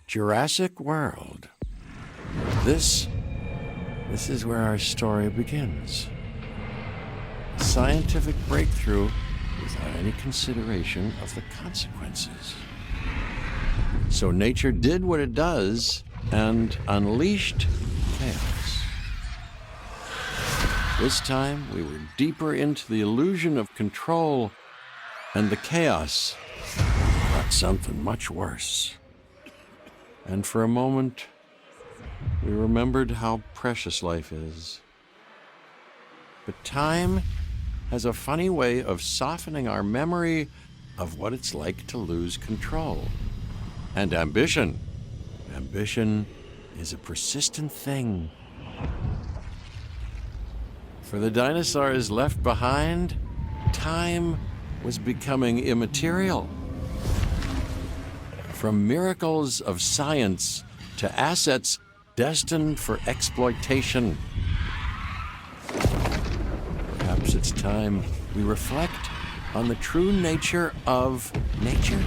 Jurassic World. This is where our story begins. A scientific breakthrough without any consideration of the consequences. So nature did what it does and unleashed chaos. This time, we were deeper into the illusion of control, and the chaos brought something much worse. And for a moment, we remembered how precious life is. But time has a funny way of softening our memory of what it's like to lose control. And ambition. Ambition is a persistent thing. For the dinosaurs left behind, time was becoming immaterial. From miracles of science to assets destined for exploitation. Perhaps it's time we reflect on the true nature of nature.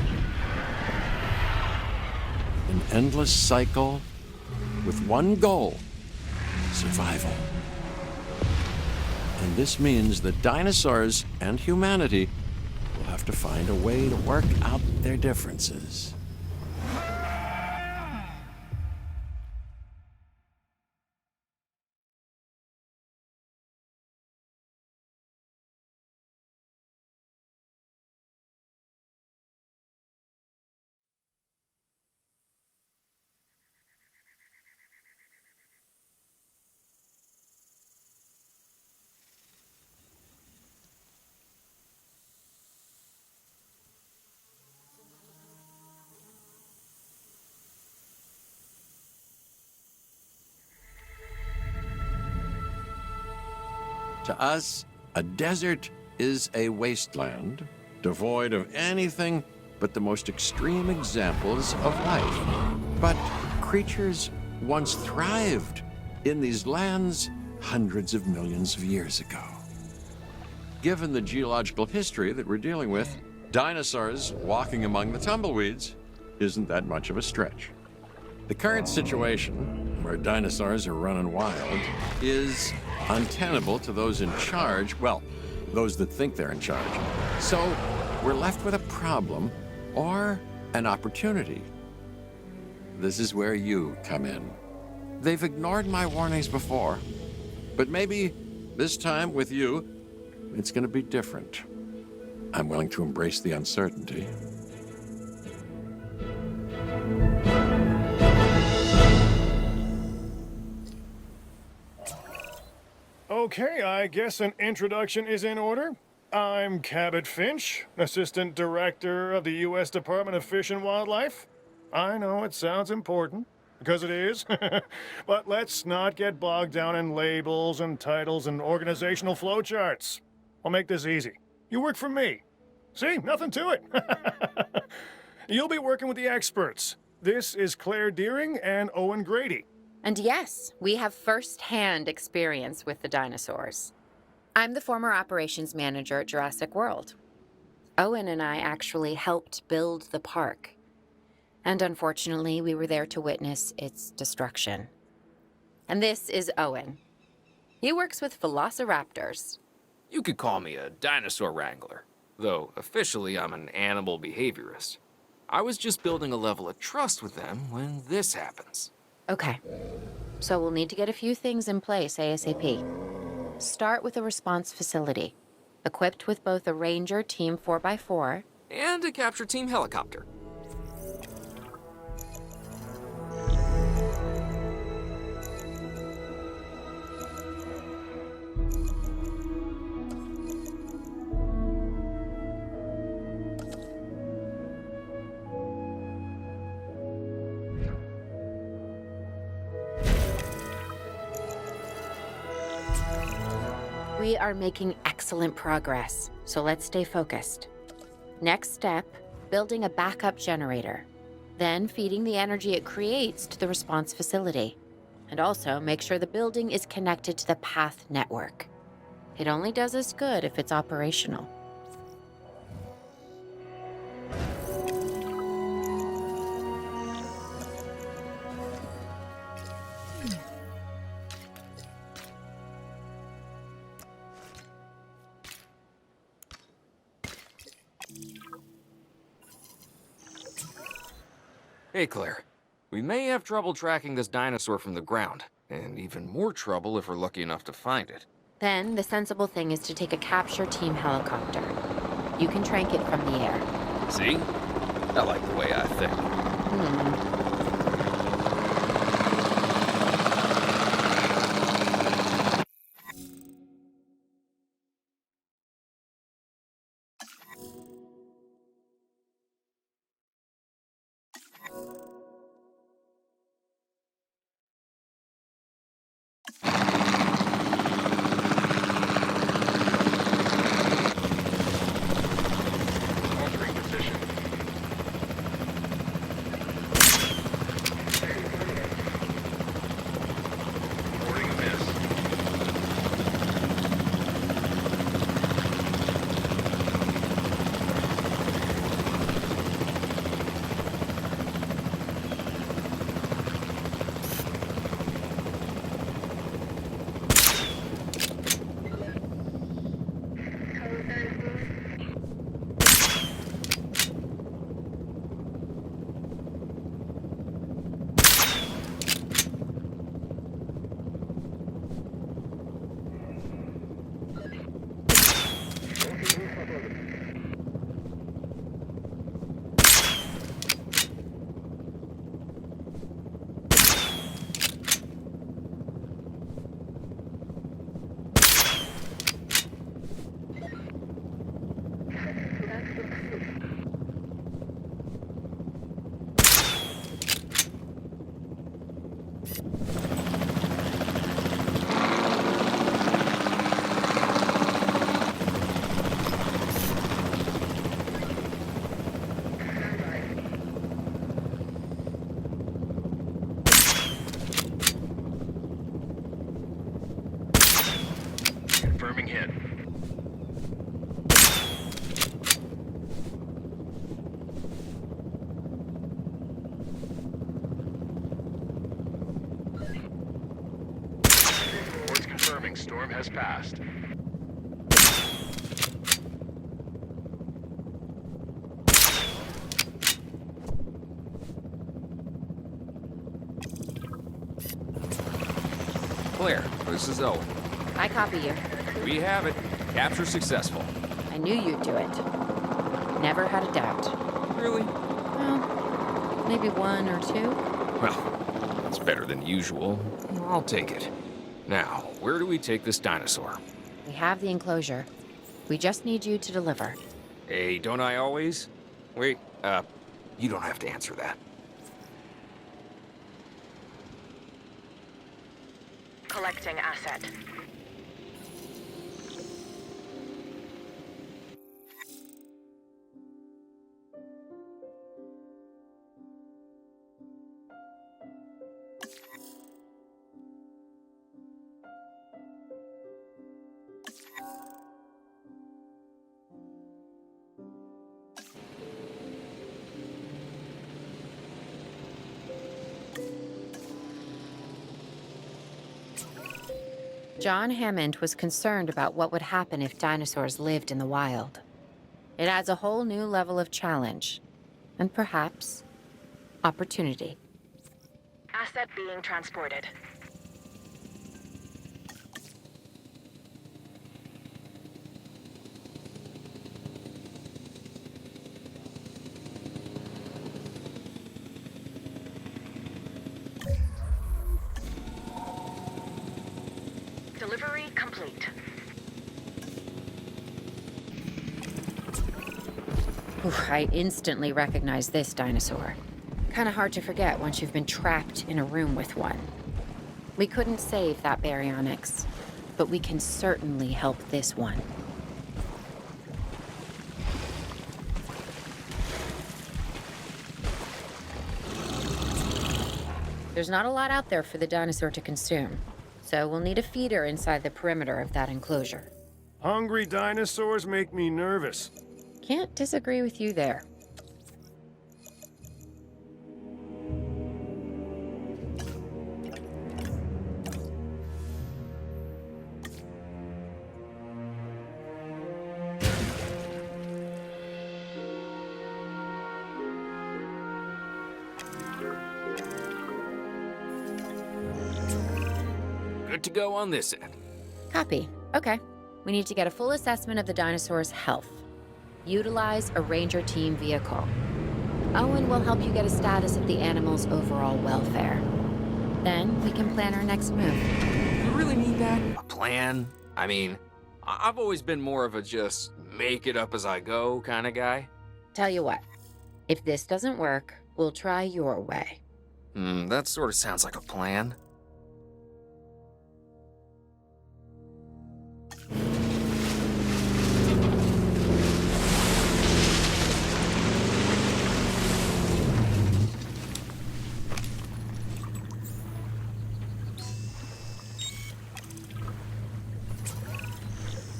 An endless cycle with one goal: survival. And this means that dinosaurs and humanity will have to find a way to work out their differences. To us, a desert is a wasteland, devoid of anything but the most extreme examples of life. But creatures once thrived in these lands hundreds of millions of years ago. Given the geological history that we're dealing with, dinosaurs walking among the tumbleweeds isn't that much of a stretch. The current situation, where dinosaurs are running wild, is untenable to those in charge, well, those that think they're in charge. So we're left with a problem or an opportunity. This is where you come in. They've ignored my warnings before, but maybe this time with you, it's going to be different. I'm willing to embrace the uncertainty. Okay, I guess an introduction is in order. I'm Cabot Finch, Assistant Director of the U.S. Department of Fish and Wildlife. I know it sounds important, because it is, but let's not get bogged down in labels and titles and organizational flowcharts. I'll make this easy. You work for me. See, nothing to it. You'll be working with the experts. This is Claire Deering and Owen Grady. And yes, we have first-hand experience with the dinosaurs. I'm the former operations manager at Jurassic World. Owen and I actually helped build the park. And unfortunately, we were there to witness its destruction. And this is Owen. He works with velociraptors. You could call me a dinosaur wrangler, though officially I'm an animal behaviorist. I was just building a level of trust with them when this happens. Okay, so we'll need to get a few things in place ASAP. Start with a response facility, equipped with both a Ranger Team 4x4 and a capture team helicopter. We are making excellent progress, so let's stay focused. Next step, building a backup generator. Then feeding the energy it creates to the response facility. And also make sure the building is connected to the path network. It only does us good if it's operational. Hey, Claire. We may have trouble tracking this dinosaur from the ground, and even more trouble if we're lucky enough to find it. Then the sensible thing is to take a capture team helicopter. You can trank it from the air. See? I like the way I think. Altering position. Reporting a miss. Confirming hit. Reports confirming storm has passed. Claire, this is Owen. I copy you. We have it. Capture successful. I knew you'd do it. Never had a doubt. Really? Well, maybe one or two. Well, that's better than usual. I'll take it. Now, where do we take this dinosaur? We have the enclosure. We just need you to deliver. Hey, don't I always? Wait, you don't have to answer that. Collecting asset. John Hammond was concerned about what would happen if dinosaurs lived in the wild. It adds a whole new level of challenge, and perhaps opportunity. Asset being transported. Delivery complete. Oof, I instantly recognize this dinosaur. Kinda hard to forget once you've been trapped in a room with one. We couldn't save that baryonyx, but we can certainly help this one. There's not a lot out there for the dinosaur to consume, so we'll need a feeder inside the perimeter of that enclosure. Hungry dinosaurs make me nervous. Can't disagree with you there. Good to go on this end. Copy. Okay. We need to get a full assessment of the dinosaur's health. Utilize a ranger team vehicle. Owen will help you get a status of the animal's overall welfare. Then we can plan our next move. You really need that? A plan? I mean, I've always been more of a just make it up as I go kind of guy. Tell you what, if this doesn't work, we'll try your way. That sort of sounds like a plan.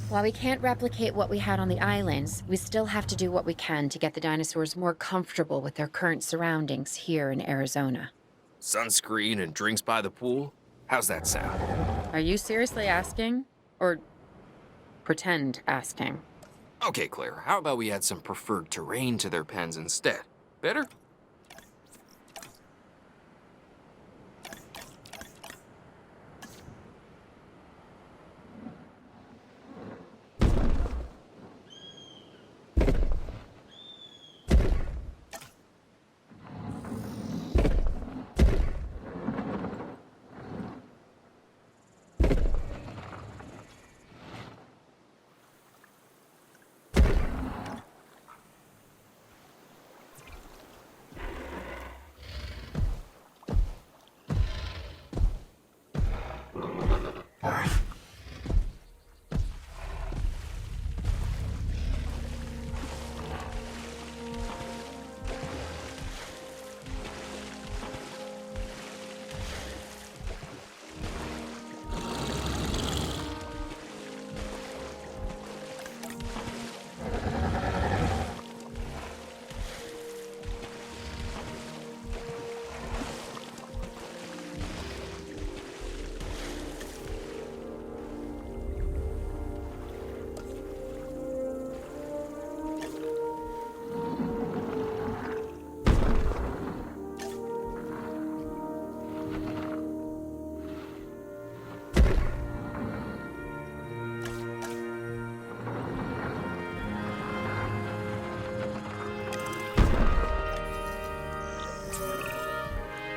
While we can't replicate what we had on the islands, we still have to do what we can to get the dinosaurs more comfortable with their current surroundings here in Arizona. Sunscreen and drinks by the pool? How's that sound? Are you seriously asking? Or pretend asking? Okay, Claire, how about we add some preferred terrain to their pens instead? Better?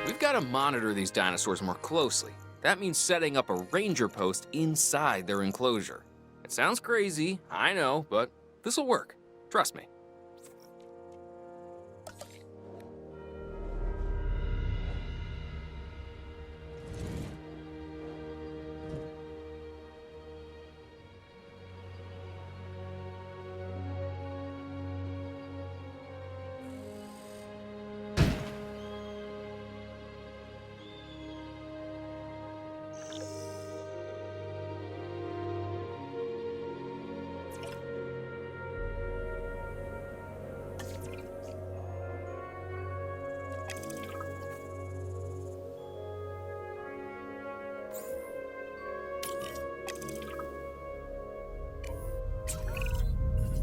We've got to monitor these dinosaurs more closely. That means setting up a ranger post inside their enclosure. It sounds crazy, I know, but this'll work. Trust me.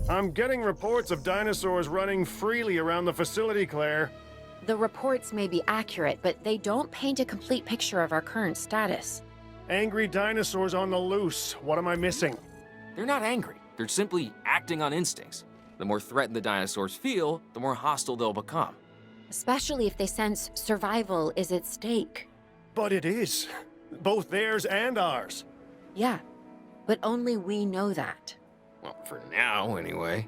I'm getting reports of dinosaurs running freely around the facility, Claire. The reports may be accurate, but they don't paint a complete picture of our current status. Angry dinosaurs on the loose. What am I missing? They're not angry. They're simply acting on instincts. The more threatened the dinosaurs feel, the more hostile they'll become. Especially if they sense survival is at stake. But it is. Both theirs and ours. Yeah, but only we know that. Well, for now, anyway.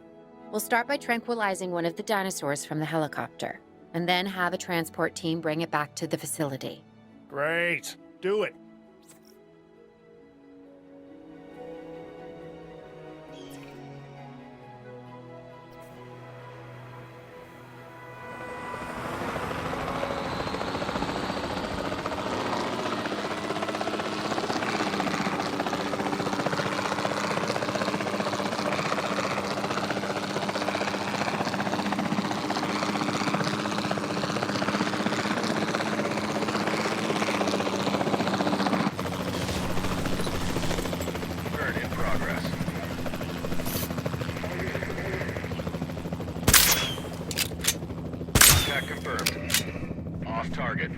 We'll start by tranquilizing one of the dinosaurs from the helicopter, and then have a transport team bring it back to the facility. Great. Do it. lost target.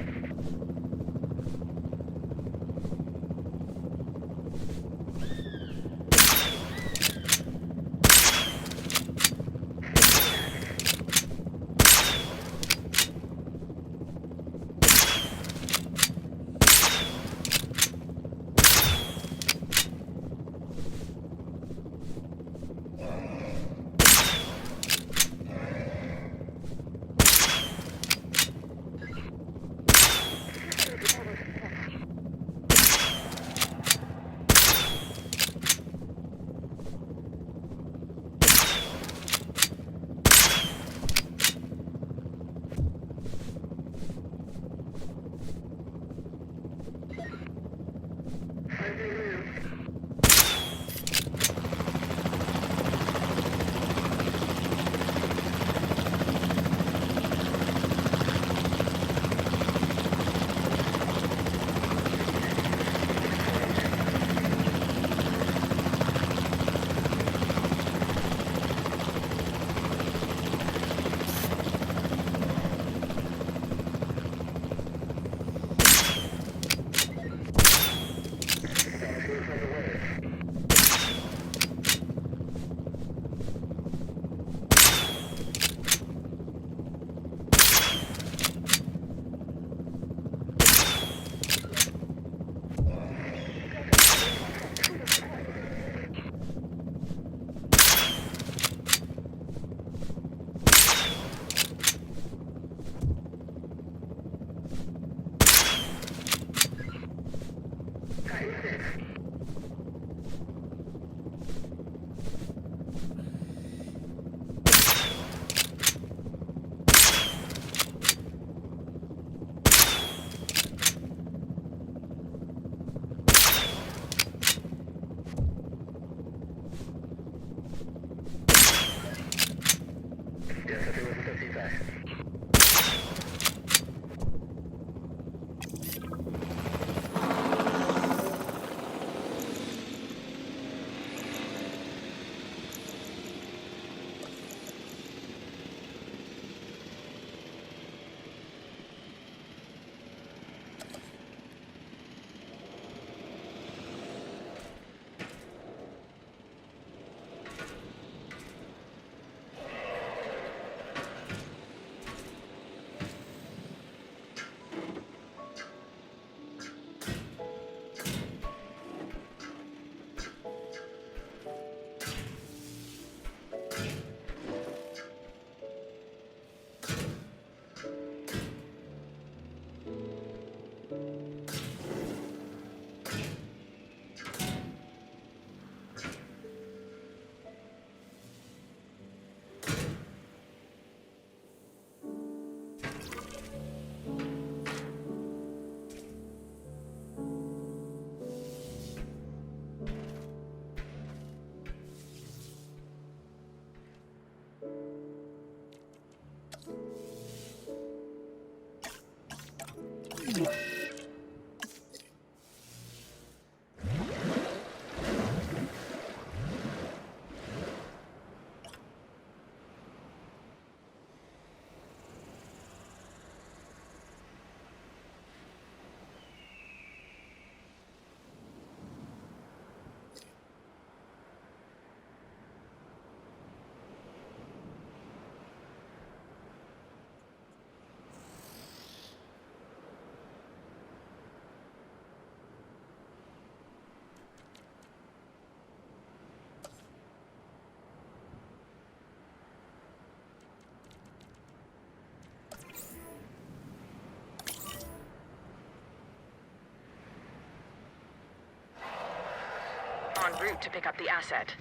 En route to pick up the asset.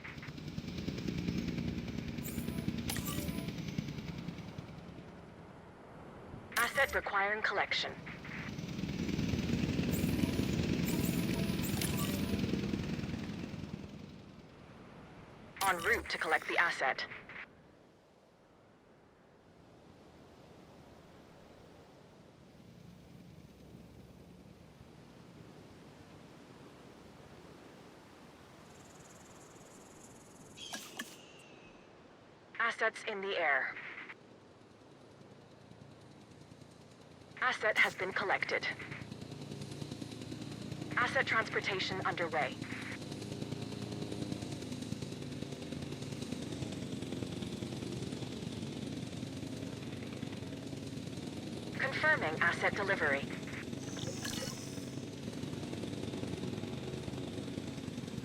Asset requiring collection. En route to collect the asset. Assets in the air. Asset has been collected. Asset transportation underway. Confirming asset delivery.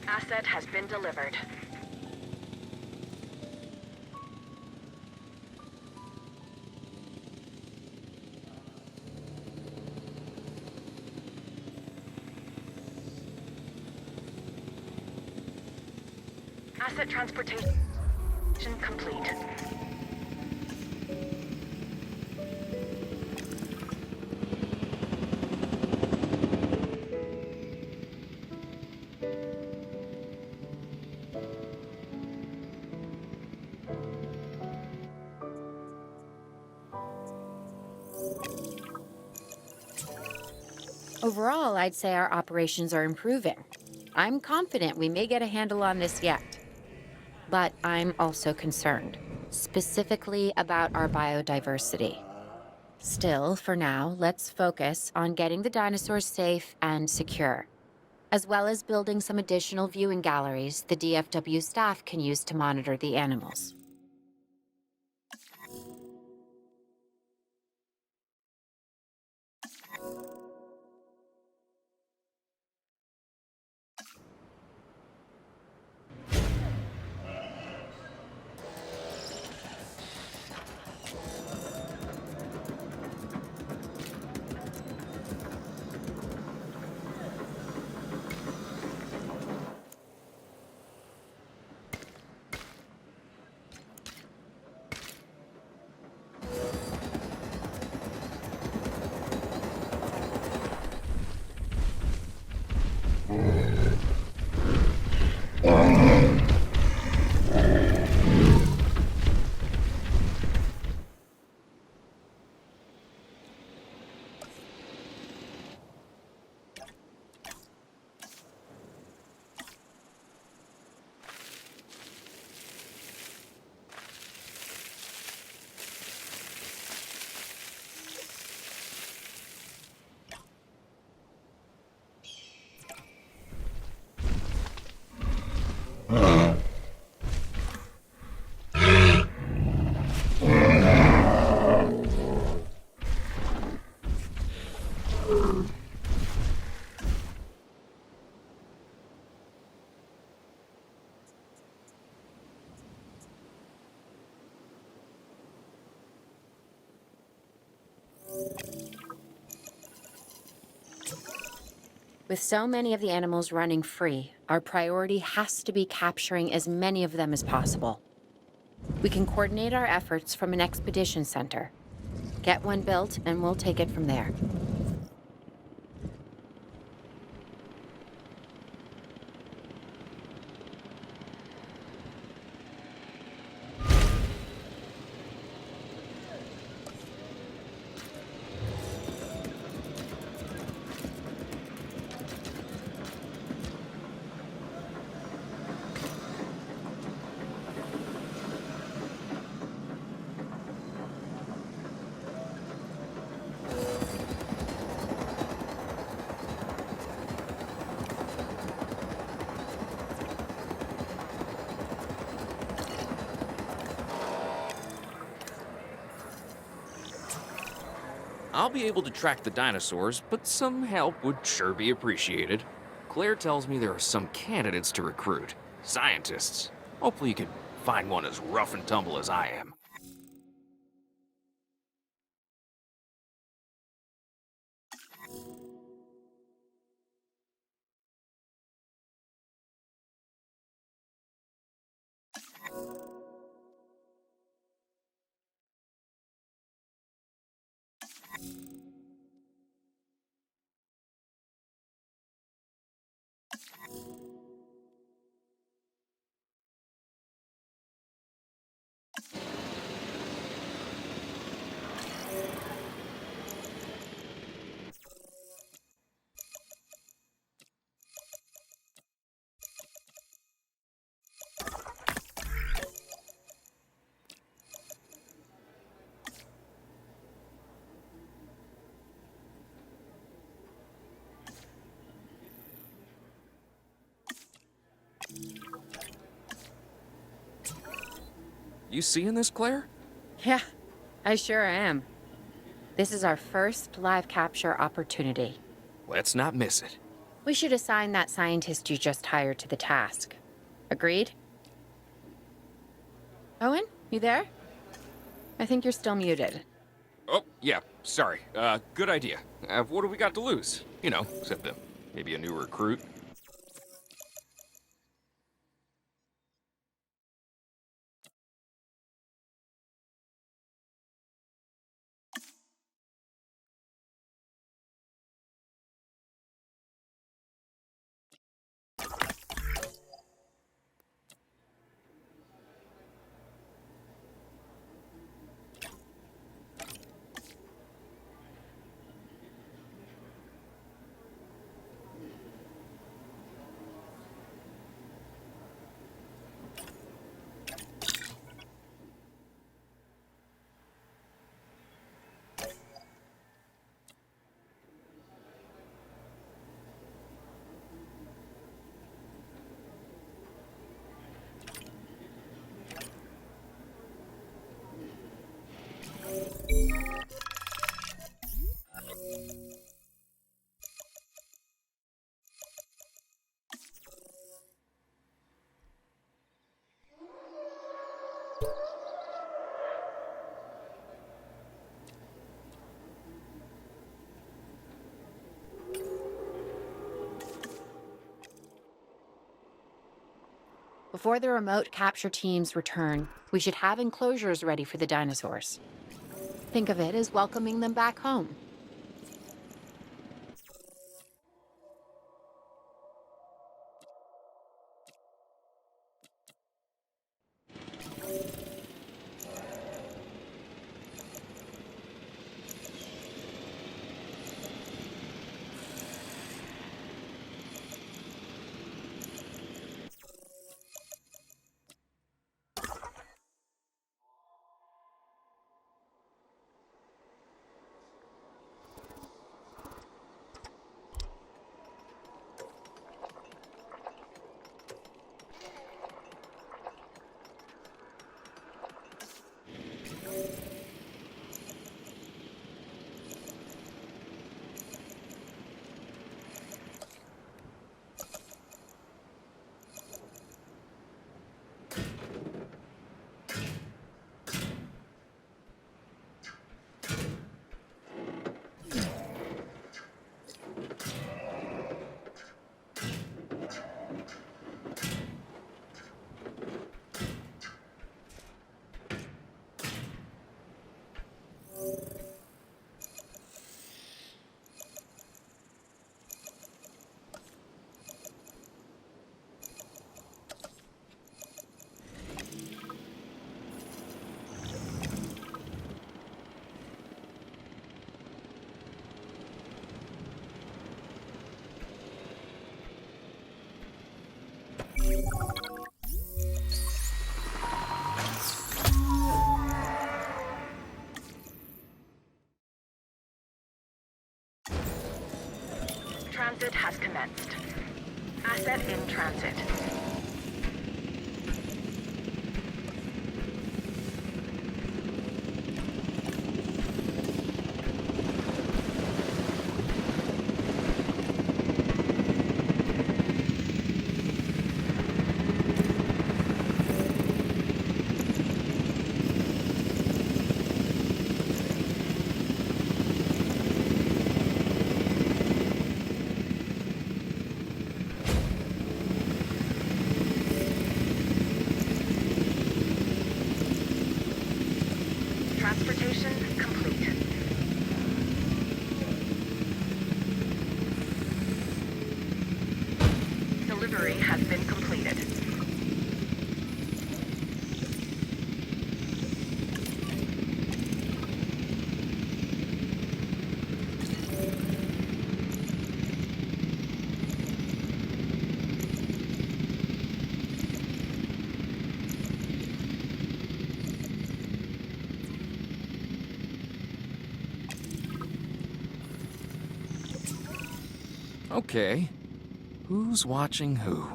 Asset has been delivered. Asset transportation complete. Overall, I'd say our operations are improving. I'm confident we may get a handle on this yet. But I'm also concerned, specifically about our biodiversity. Still, for now, let's focus on getting the dinosaurs safe and secure, as well as building some additional viewing galleries the DFW staff can use to monitor the animals. With so many of the animals running free, our priority has to be capturing as many of them as possible. We can coordinate our efforts from an expedition center. Get one built, and we'll take it from there. I'll be able to track the dinosaurs, but some help would sure be appreciated. Claire tells me there are some candidates to recruit. Scientists. Hopefully you can find one as rough and tumble as I am. You seeing this, Claire? Yeah, I sure am. This is our first live capture opportunity. Let's not miss it. We should assign that scientist you just hired to the task. Agreed? Owen, you there? I think you're still muted. Oh, yeah, sorry. Good idea. What do we got to lose? You know, except maybe a new recruit. Before the remote capture teams return, we should have enclosures ready for the dinosaurs. Think of it as welcoming them back home. Transit has commenced. Asset in transit. Transportation complete. Delivery has been completed. Okay. Who's watching who?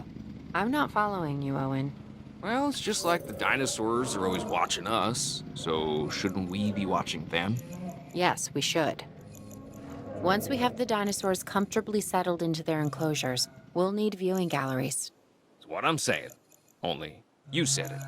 I'm not following you, Owen. Well, it's just like the dinosaurs are always watching us, so shouldn't we be watching them? Yes, we should. Once we have the dinosaurs comfortably settled into their enclosures, we'll need viewing galleries. That's what I'm saying. Only, you said it.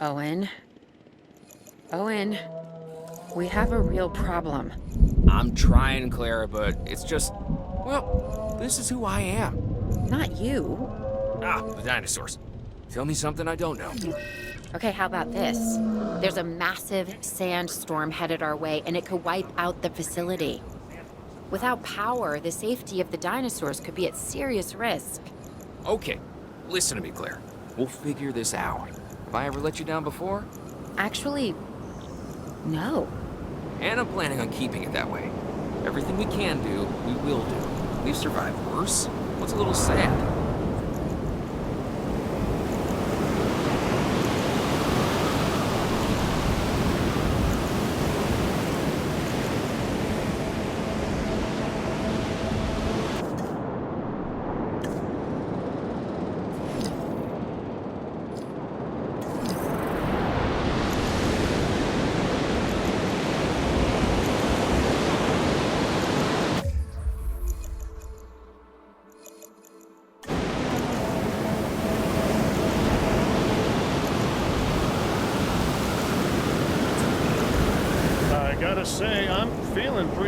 Owen. Owen, we have a real problem. I'm trying, Clara, but it's just, well, this is who I am. Not you. Ah, the dinosaurs. Tell me something I don't know. Okay, how about this? There's a massive sandstorm headed our way, and it could wipe out the facility. Without power, the safety of the dinosaurs could be at serious risk. Okay, listen to me, Claire. We'll figure this out. Have I ever let you down before? Actually, no. And I'm planning on keeping it that way. Everything we can do, we will do. We've survived worse. What's a little sad?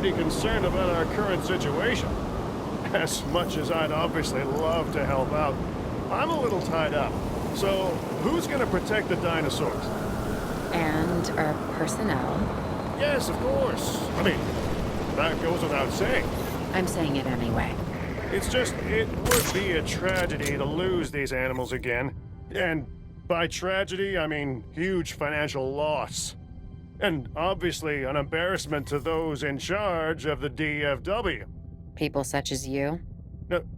pretty concerned about our current situation. As much as I'd obviously love to help out, I'm a little tied up. So, who's gonna protect the dinosaurs? And our personnel. Yes, of course. I mean, that goes without saying. I'm saying it anyway. It's just, it would be a tragedy to lose these animals again. And by tragedy, I mean huge financial loss. And obviously an embarrassment to those in charge of the DFW. People such as you.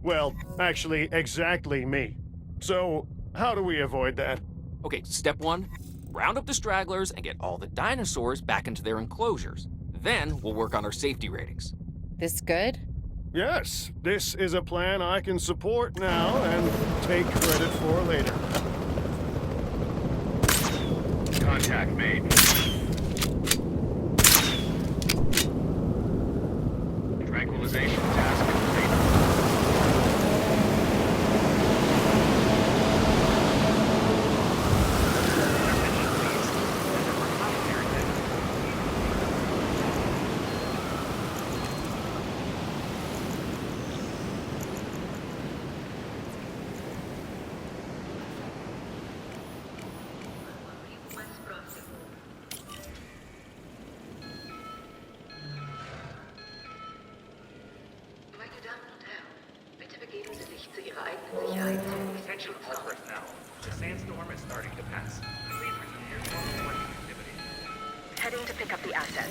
Well, actually, exactly me. So, how do we avoid that? Okay, step one, round up the stragglers and get all the dinosaurs back into their enclosures. Then we'll work on our safety ratings. This good? Yes, this is a plan I can support now and take credit for later. Contact made. Tranquilization task complete. Meine Damen und Herren, bitte begeben Sie sich zu Ihrer eigenen Sicherheit zurück. Attention all personnel. The sandstorm is starting to pass. Please resume your normal working activity. Heading to pick up the asset.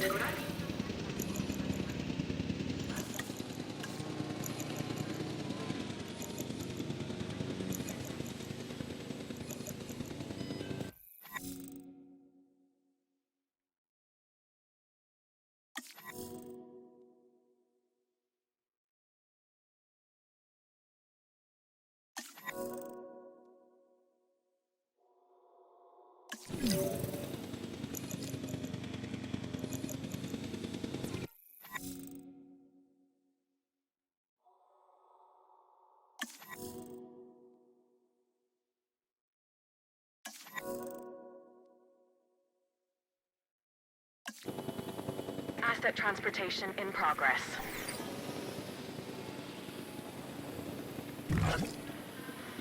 Asset transportation in progress.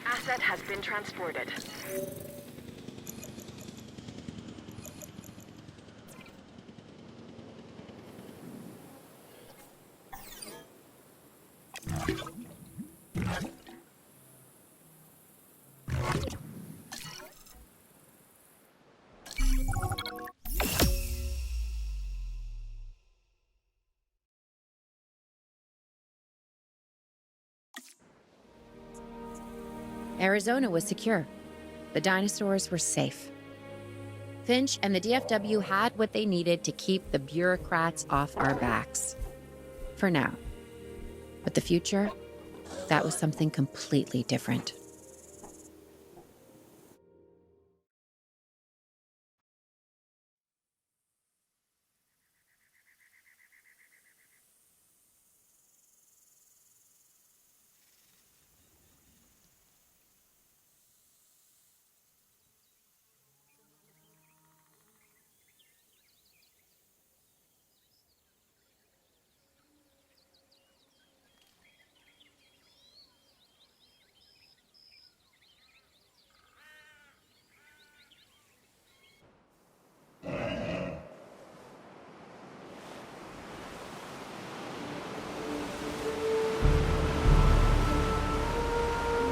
Asset has been transported. Arizona was secure. The dinosaurs were safe. Finch and the DFW had what they needed to keep the bureaucrats off our backs. For now. But the future, that was something completely different.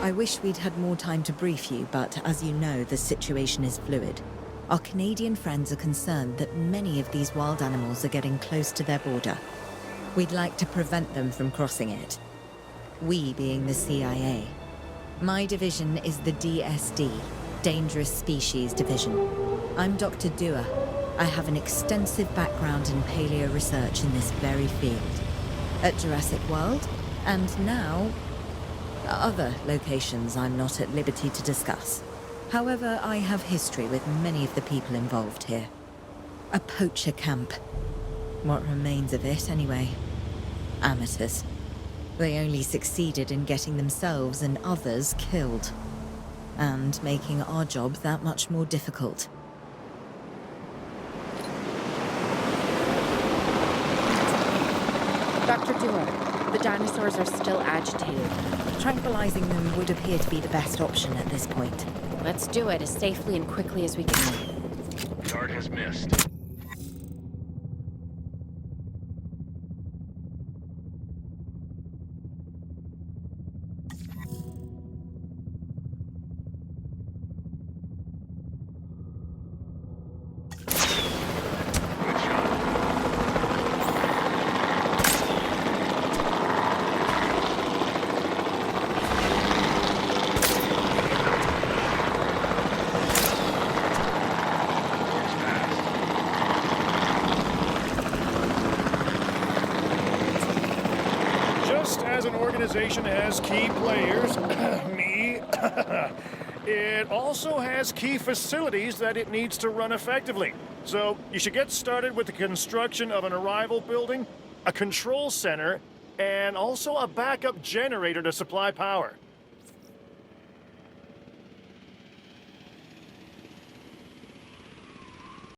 I wish we'd had more time to brief you, but as you know, the situation is fluid. Our Canadian friends are concerned that many of these wild animals are getting close to their border. We'd like to prevent them from crossing it. We being the CIA. My division is the DSD, Dangerous Species Division. I'm Dr. Dua. I have an extensive background in paleo research in this very field. At Jurassic World, and now other locations I'm not at liberty to discuss. However, I have history with many of the people involved here. A poacher camp. What remains of it, anyway. Amateurs. They only succeeded in getting themselves and others killed. And making our job that much more difficult. Dr. Dewar, the dinosaurs are still agitated. Tranquilizing them would appear to be the best option at this point. Let's do it as safely and quickly as we can. Guard has missed. Just as an organization has key players, me, it also has key facilities that it needs to run effectively. So you should get started with the construction of an arrival building, a control center, and also a backup generator to supply power.